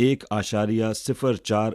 $1.04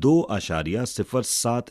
$2.07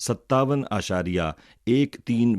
57.13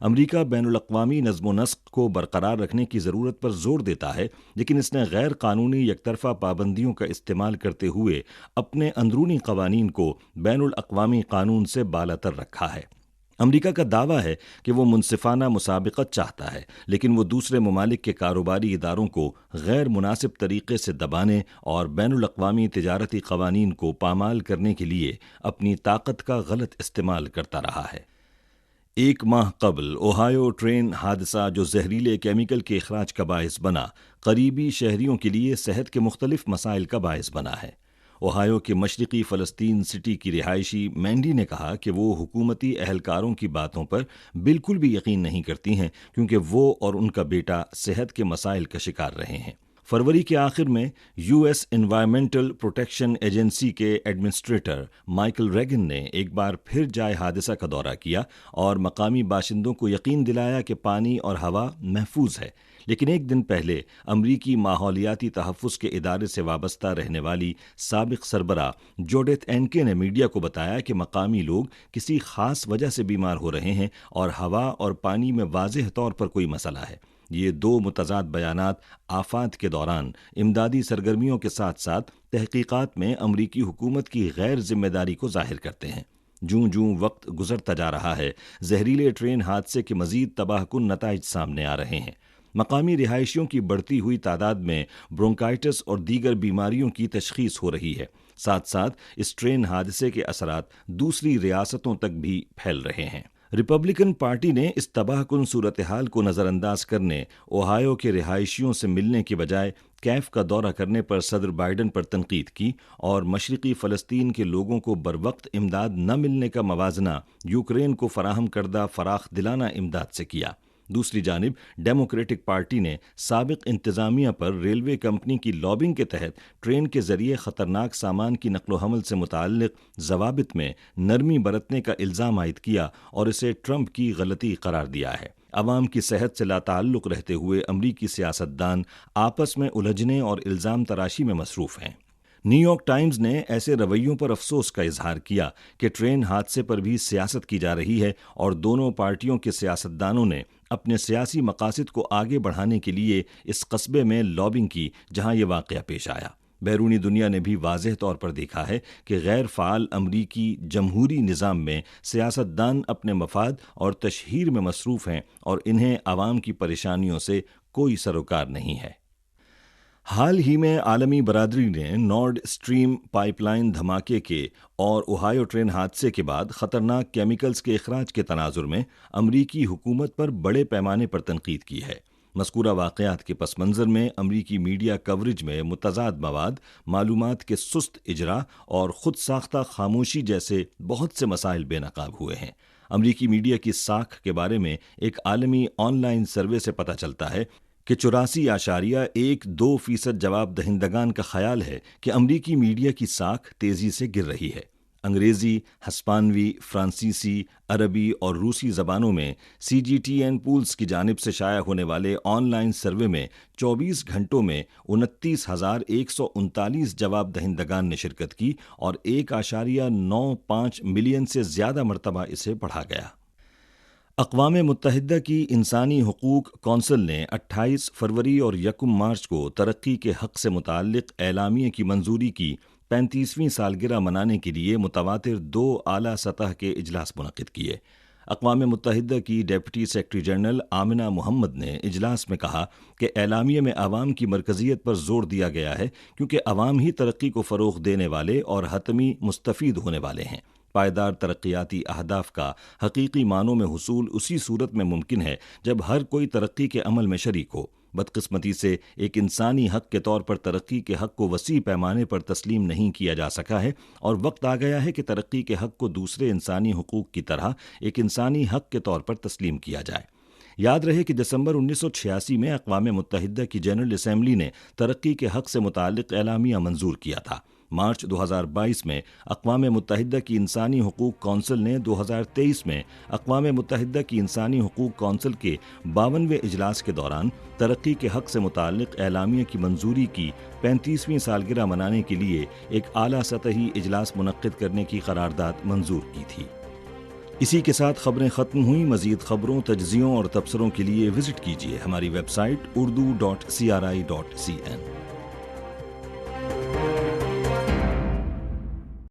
امریکہ بین الاقوامی نظم و نسق کو برقرار رکھنے کی ضرورت پر زور دیتا ہے، لیکن اس نے غیر قانونی یک طرفہ پابندیوں کا استعمال کرتے ہوئے اپنے اندرونی قوانین کو بین الاقوامی قانون سے بالاتر رکھا ہے۔ امریکہ کا دعویٰ ہے کہ وہ منصفانہ مسابقت چاہتا ہے، لیکن وہ دوسرے ممالک کے کاروباری اداروں کو غیر مناسب طریقے سے دبانے اور بین الاقوامی تجارتی قوانین کو پامال کرنے کے لیے اپنی طاقت کا غلط استعمال کرتا رہا ہے۔ 1 ماہ قبل اوہایو ٹرین حادثہ جو زہریلے کیمیکل کے اخراج کا باعث بنا، قریبی شہریوں کے لیے صحت کے مختلف مسائل کا باعث بنا ہے۔ اوہایو کے مشرقی فلسطین سٹی کی رہائشی مینڈی نے کہا کہ وہ حکومتی اہلکاروں کی باتوں پر بالکل بھی یقین نہیں کرتی ہیں، کیونکہ وہ اور ان کا بیٹا صحت کے مسائل کا شکار رہے ہیں۔ فروری کے آخر میں U S environmental protection agency کے ایڈمنسٹریٹر مائیکل ریگن نے ایک بار پھر جائے حادثہ کا دورہ کیا اور مقامی باشندوں کو یقین دلایا کہ پانی اور ہوا محفوظ ہے، لیکن ایک دن پہلے امریکی ماحولیاتی تحفظ کے ادارے سے وابستہ رہنے والی سابق سربراہ جوڈتھ اینکے نے میڈیا کو بتایا کہ مقامی لوگ کسی خاص وجہ سے بیمار ہو رہے ہیں اور ہوا اور پانی میں واضح طور پر کوئی مسئلہ ہے۔ یہ دو متضاد بیانات آفات کے دوران امدادی سرگرمیوں کے ساتھ ساتھ تحقیقات میں امریکی حکومت کی غیر ذمہ داری کو ظاہر کرتے ہیں۔ جوں جوں وقت گزرتا جا رہا ہے، زہریلے ٹرین حادثے کے مزید تباہ کن نتائج سامنے آ رہے ہیں۔ مقامی رہائشیوں کی بڑھتی ہوئی تعداد میں برونکائٹس اور دیگر بیماریوں کی تشخیص ہو رہی ہے۔ ساتھ ساتھ اس ٹرین حادثے کے اثرات دوسری ریاستوں تک بھی پھیل رہے ہیں۔ ریپبلکن پارٹی نے اس تباہ کن صورتحال کو نظر انداز کرنے اوہایو کے رہائشیوں سے ملنے کے بجائے کیف کا دورہ کرنے پر صدر بائیڈن پر تنقید کی اور مشرقی فلسطین کے لوگوں کو بروقت امداد نہ ملنے کا موازنہ یوکرین کو فراہم کردہ فراخ دلانہ امداد سے کیا۔ دوسری جانب ڈیموکریٹک پارٹی نے سابق انتظامیہ پر ریلوے کمپنی کی لابنگ کے تحت ٹرین کے ذریعے خطرناک سامان کی نقل و حمل سے متعلق ضوابط میں نرمی برتنے کا الزام عائد کیا اور اسے ٹرمپ کی غلطی قرار دیا ہے۔ عوام کی صحت سے لاتعلق رہتے ہوئے امریکی سیاستدان آپس میں الجھنے اور الزام تراشی میں مصروف ہیں۔ نیو یارک ٹائمز نے ایسے رویوں پر افسوس کا اظہار کیا کہ ٹرین حادثے پر بھی سیاست کی جا رہی ہے اور دونوں پارٹیوں کے سیاستدانوں نے اپنے سیاسی مقاصد کو آگے بڑھانے کے لیے اس قصبے میں لابنگ کی جہاں یہ واقعہ پیش آیا۔ بیرونی دنیا نے بھی واضح طور پر دیکھا ہے کہ غیر فعال امریکی جمہوری نظام میں سیاستدان اپنے مفاد اور تشہیر میں مصروف ہیں اور انہیں عوام کی پریشانیوں سے کوئی سروکار نہیں ہے۔ حال ہی میں عالمی برادری نے نارڈ اسٹریم پائپ لائن دھماکے کے اور اوہایو ٹرین حادثے کے بعد خطرناک کیمیکلز کے اخراج کے تناظر میں امریکی حکومت پر بڑے پیمانے پر تنقید کی ہے۔ مذکورہ واقعات کے پس منظر میں امریکی میڈیا کوریج میں متضاد مواد، معلومات کے سست اجرا اور خود ساختہ خاموشی جیسے بہت سے مسائل بے نقاب ہوئے ہیں۔ امریکی میڈیا کی ساکھ کے بارے میں ایک عالمی آن لائن سروے سے پتہ چلتا ہے کہ 84.12% جواب دہندگان کا خیال ہے کہ امریکی میڈیا کی ساکھ تیزی سے گر رہی ہے۔ انگریزی، ہسپانوی، فرانسیسی، عربی اور روسی زبانوں میں CGTN پولز کی جانب سے شائع ہونے والے آن لائن سروے میں 24 گھنٹوں میں 29,139 جواب دہندگان نے شرکت کی اور 1.95 ملین سے زیادہ مرتبہ اسے پڑھا گیا۔ اقوام متحدہ کی انسانی حقوق کونسل نے 28 فروری اور 1 مارچ کو ترقی کے حق سے متعلق اعلامیے کی منظوری کی 35ویں سالگرہ منانے کے لیے متواتر 2 اعلیٰ سطح کے اجلاس منعقد کیے۔ اقوام متحدہ کی ڈیپٹی سیکرٹری جنرل آمنہ محمد نے اجلاس میں کہا کہ اعلامیے میں عوام کی مرکزیت پر زور دیا گیا ہے، کیونکہ عوام ہی ترقی کو فروغ دینے والے اور حتمی مستفید ہونے والے ہیں۔ پائیدار ترقیاتی اہداف کا حقیقی معنوں میں حصول اسی صورت میں ممکن ہے جب ہر کوئی ترقی کے عمل میں شریک ہو۔ بدقسمتی سے ایک انسانی حق کے طور پر ترقی کے حق کو وسیع پیمانے پر تسلیم نہیں کیا جا سکا ہے، اور وقت آ گیا ہے کہ ترقی کے حق کو دوسرے انسانی حقوق کی طرح ایک انسانی حق کے طور پر تسلیم کیا جائے۔ یاد رہے کہ دسمبر 1986 میں اقوام متحدہ کی جنرل اسمبلی نے ترقی کے حق سے متعلق اعلامیہ منظور کیا تھا۔ مارچ 2022 میں اقوام متحدہ کی انسانی حقوق کونسل نے 2023 میں اقوام متحدہ کی انسانی حقوق کونسل کے 52ویں اجلاس کے دوران ترقی کے حق سے متعلق اعلامیہ کی منظوری کی 35ویں سالگرہ منانے کے لیے ایک اعلیٰ سطحی اجلاس منعقد کرنے کی قرارداد منظور کی تھی۔ اسی کے ساتھ خبریں ختم ہوئیں۔ مزید خبروں، تجزیوں اور تبصروں کے لیے وزٹ کیجیے ہماری ویب سائٹ urdu.cri.cn